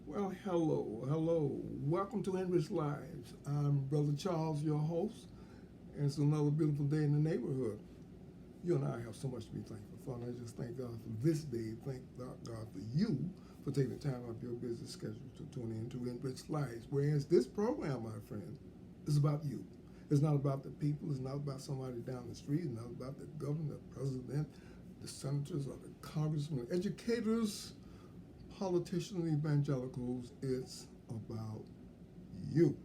Well, hello. Welcome to Enrich Lives. I'm Brother Charles, your host, and it's another beautiful day in the neighborhood. You and I have so much to be thankful for, and I just thank God for this day. Thank God for you for taking the time out of your busy schedule to tune in to Enrich Lives. Whereas this program, my friend, is about you. It's not about the people. It's not about somebody down the street. It's not about the governor, the president, the senators, or the congressmen, educators, politicians, evangelicals. It's about you.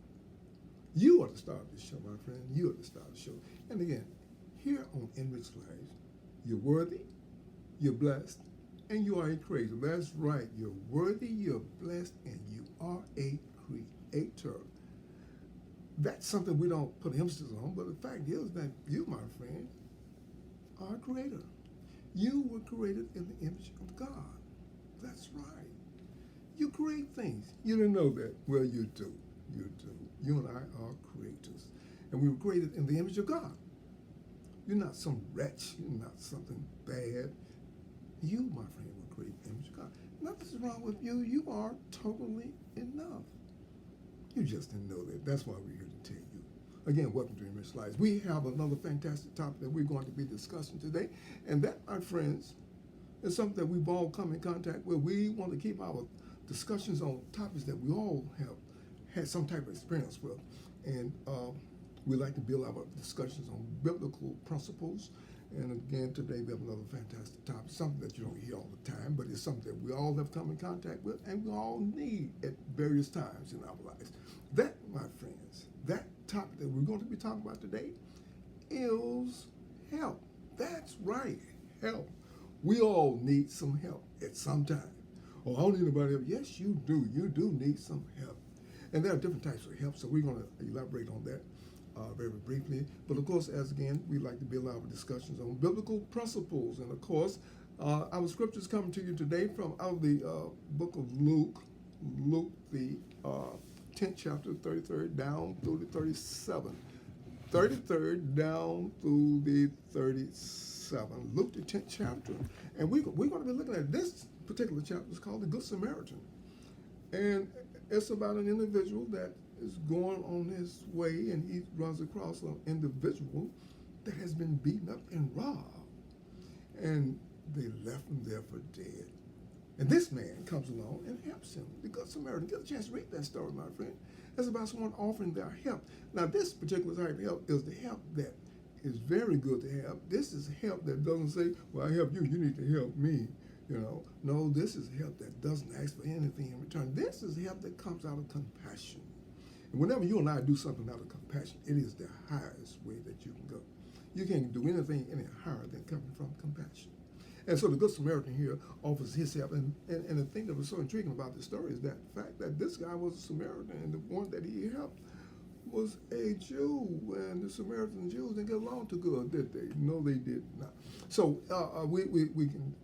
You are the star of this show, my friend. You are the star of the show. And again, here on Enrich Lives, you're worthy, you're blessed, and you are a creator. That's right. You're worthy, you're blessed, and you are a creator. That's something we don't put emphasis on, but the fact is that you, my friend, are a creator. You were created in the image of God. That's right. You create things. You didn't know that. Well, you do. You do. You and I are creators. And we were created in the image of God. You're not some wretch. You're not something bad. You, my friend, were created in the image of God. Nothing's wrong with you. You are totally enough. You just didn't know that. That's why we're here to tell you. Again, welcome to Enrich Lives. We have another fantastic topic that we're going to be discussing today. And that, my friends, is something that we've all come in contact with. We want to keep our discussions on topics that we all have had some type of experience with. And we like to build our discussions on biblical principles. And again, today we have another fantastic topic, something that you don't hear all the time, but it's something that we all have come in contact with and we all need at various times in our lives. That, my friends, that topic that we're going to be talking about today is help. That's right, help. We all need some help at some time. Oh, I don't need nobody help. Yes, you do. You do need some help. And there are different types of help, so we're going to elaborate on that very briefly. But of course, as again, we like to build our discussions on biblical principles. And of course, our scriptures coming to you today from out of the book of Luke, the 10th chapter, 33rd down through the 37th. 33rd down through the 37th. Luke, the 10th chapter. And we're going to be looking at this particular chapter. It's called the Good Samaritan. And it's about an individual that is going on his way and he runs across an individual that has been beaten up and robbed. And they left him there for dead. And this man comes along and helps him. The Good Samaritan. Get a chance to read that story, my friend. It's about someone offering their help. Now, this particular type of help is the help that is very good to have. This is help that doesn't say, well, I help you, you need to help me. No, this is help that doesn't ask for anything in return. This is help that comes out of compassion. And whenever you and I do something out of compassion, it is the highest way that you can go. You can't do anything any higher than coming from compassion. And so the Good Samaritan here offers his help. And the thing that was so intriguing about this story is that the fact that this guy was a Samaritan and the one that he helped was a Jew. And the Samaritans and Jews didn't get along too good, did they? No, they did not. So we can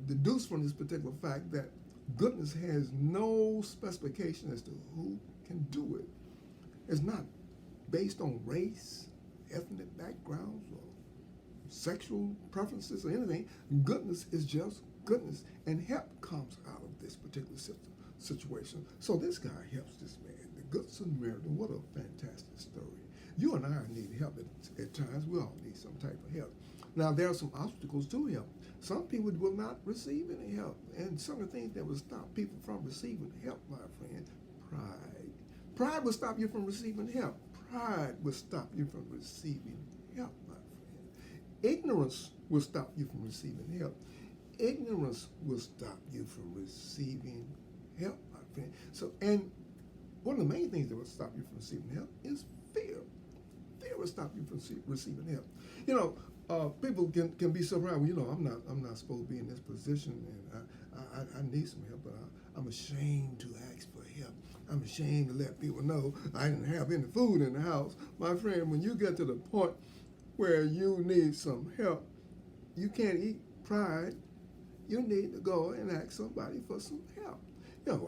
deduce from this particular fact that goodness has no specification as to who can do it. It's not based on race, ethnic backgrounds, or sexual preferences or anything. Goodness is just goodness, and help comes out of this particular situation. So this guy helps this man, the Good Samaritan. What a fantastic story. You and I need help at times. We all need some type of help. Now, there are some obstacles to help. Some people will not receive any help. And some of the things that will stop people from receiving help, my friend, pride. Pride will stop you from receiving help. Pride will stop you from receiving help, my friend. Ignorance will stop you from receiving help. Ignorance will stop you from receiving help, my friend. So, and one of the main things that will stop you from receiving help is fear. Fear will stop you from receiving help. People can be surprised. Well, I'm not supposed to be in this position, and I need some help, but I'm ashamed to ask for help. I'm ashamed to let people know I didn't have any food in the house. My friend, when you get to the point where you need some help, you can't eat pride. You need to go and ask somebody for some help.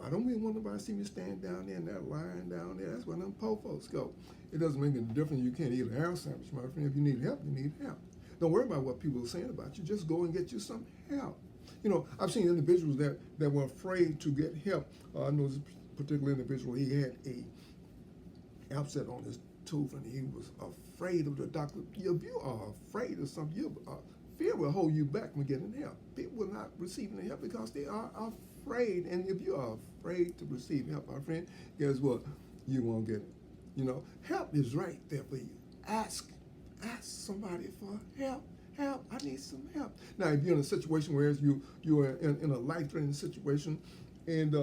I don't even want nobody to see me stand down there in that line down there. That's where them po folks go. It doesn't make any difference. You can't eat an air sandwich, my friend. If you need help, you need help. Don't worry about what people are saying about you. Just go and get you some help. You know, I've seen individuals that were afraid to get help. I know this particular individual, he had a abscess on his tooth, and he was afraid of the doctor. If you are afraid of something, fear will hold you back from getting help. People are not receiving the help because they are afraid. And if you are afraid to receive help, my friend, guess what? You won't get it. You know, help is right there for you. Ask somebody for help. Help, I need some help. Now, if you're in a situation where you are in a life-threatening situation, and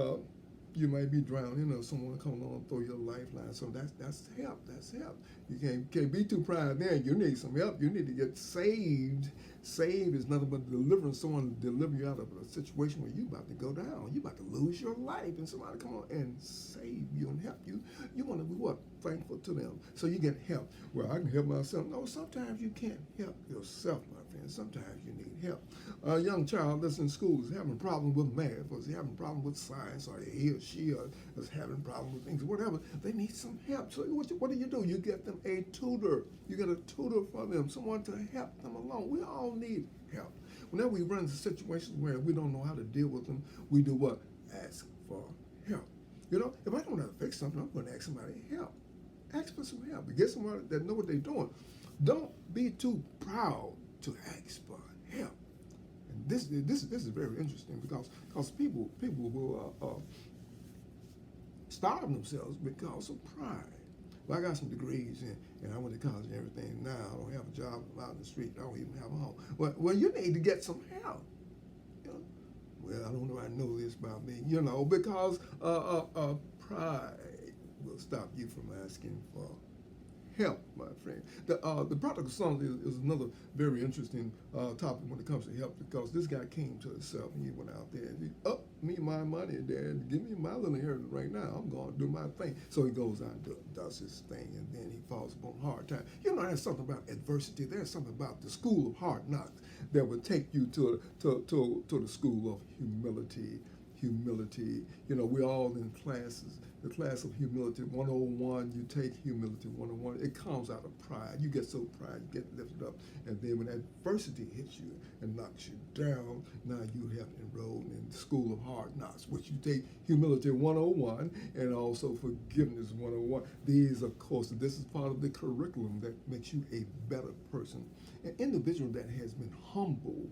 you might be drowning, or someone coming on through your lifeline. So that's help. That's help. You can't be too proud there. You need some help. You need to get saved. Saved is nothing but delivering someone to deliver you out of a situation where you're about to go down. You're about to lose your life, and somebody come on and save you and help you. You want to be what? Thankful to them. So you get help. Well, I can help myself. No, sometimes you can't help yourself, my friend. Sometimes you need help. A young child that's in school is having problems with math, or is having problems with science, or he or she is having problems with things, whatever. They need some help. So what do? You get them a tutor. You get a tutor for them, someone to help them along. We all need help. Whenever we run into situations where we don't know how to deal with them, we do what? Ask for help. You know, if I don't know how to fix something, I'm going to ask somebody help. Ask for some help. Get somebody that know what they're doing. Don't be too proud to ask for help. And this is very interesting because people will starve themselves because of pride. Well, I got some degrees and I went to college and everything. Now I don't have a job. I'm out in the street. I don't even have a home. Well, you need to get some help. You know? Well, I don't know. I know this about me. You know, because pride will stop you from asking for help, my friend. The prodigal son is another very interesting topic when it comes to help, because this guy came to himself and he went out there and me my money, Dad, give me my little inheritance right now. I'm going to do my thing. So he goes out and does his thing, and then he falls upon hard time. You know, there's something about adversity. There's something about the school of hard knocks that will take you to the school of humility. Humility. You know, we're all in classes. The class of humility 101, you take humility 101. It comes out of pride. You get so proud, you get lifted up. And then when adversity hits you and knocks you down, now you have enrolled in the school of hard knocks, which you take humility 101 and also forgiveness 101. These, of course, this is part of the curriculum that makes you a better person. An individual that has been humbled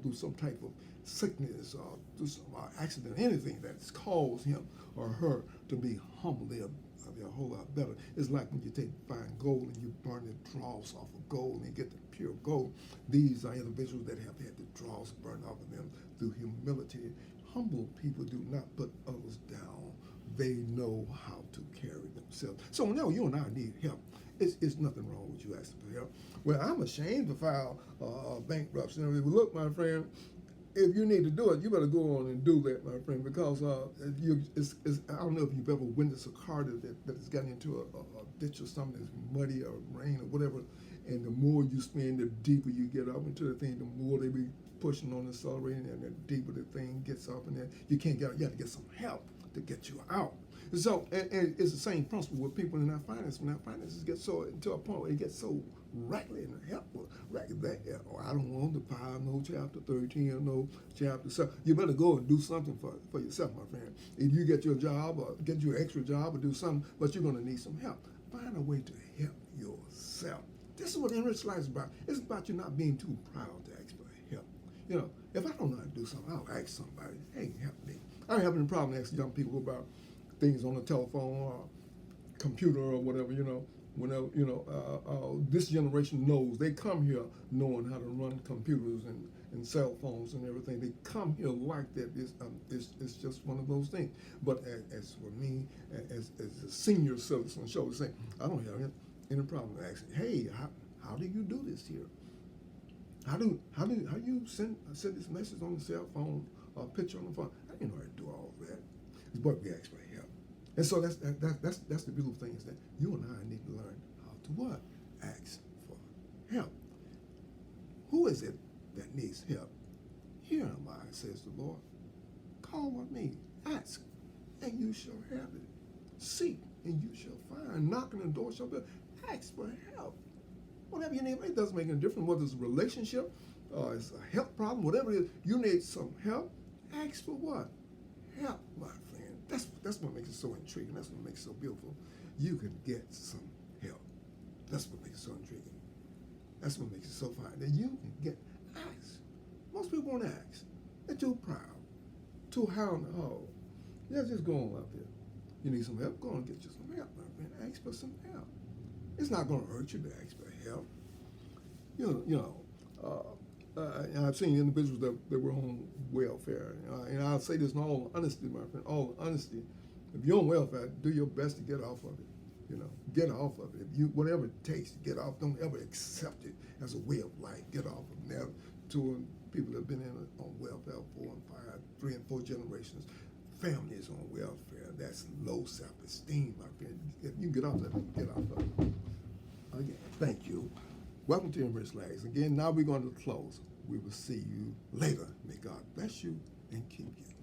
through some type of sickness or through some accident, anything that's caused him or her to be humble, they'll be a whole lot better. It's like when you take fine gold and you burn the dross off of gold and you get the pure gold. These are individuals that have had the dross burned off of them through humility. Humble people do not put others down. They know how to carry themselves. So whenever you and I need help, it's nothing wrong with you asking for help. Well, I'm ashamed to file bankruptcy. Look, my friend, if you need to do it, you better go on and do that, my friend, because I don't know if you've ever witnessed a car that has gotten into a ditch or something that's muddy or rain or whatever, and the more you spin, the deeper you get up into the thing, the more they be pushing on the accelerator, and the deeper the thing gets up, and then you can't get out. You have to get some help to get you out. So, and it's the same principle with people in our finances. When our finances get so to a point where it gets so raggedy and helpful, I don't want to file no chapter 13 or no chapter 7. You better go and do something for yourself, my friend. If you get your job or get you an extra job or do something, but you're going to need some help. Find a way to help yourself. This is what Enriched Life is about. It's about you not being too proud to ask for help. You know, if I don't know how to do something, I'll ask somebody, hey, help me. I don't have any problem asking young people about things on the telephone or computer or whatever, you know. Whenever, you know, this generation knows. They come here knowing how to run computers and cell phones and everything. They come here like that. It's just one of those things. But as for me, as a senior citizen, shall we say, I don't have any problem asking, hey, how do you do this here? How do you send this message on the cell phone or picture on the phone? I didn't know how to do all of that. But we ask for help. And so that's the beautiful thing, is that you and I need to learn how to what? Ask for help. Who is it that needs help? Here am I, says the Lord. Call on me. Ask, and you shall have it. Seek, and you shall find. Knock, and the door shall be opened. Ask for help. Whatever your name, it doesn't make any difference whether it's a relationship, it's a health problem, whatever it is, you need some help, ask for what? Help, my friend. That's what makes it so intriguing. That's what makes it so beautiful. You can get some help. That's what makes it so intriguing. That's what makes it so fine. That you can get ask. Most people won't ask. They're too proud, too high on the hog. Yeah, just go on out there. You need some help? Go on and get you some help, my friend. Ask for some help. It's not going to hurt you to ask for help. And I've seen individuals that were on welfare. And I'll say this in all honesty, my friend, all honesty. If you're on welfare, do your best to get off of it. Get off of it. If you, whatever it takes to get off, don't ever accept it as a way of life. Get off of it. Now, to people that have been on welfare 4 and 5, 3 and 4 generations, families on welfare, that's low self-esteem, my friend. If you get off of it, get off of it. Again, thank you. Welcome to Enriched Lives. Again, now we're going to close. We will see you later. May God bless you and keep you.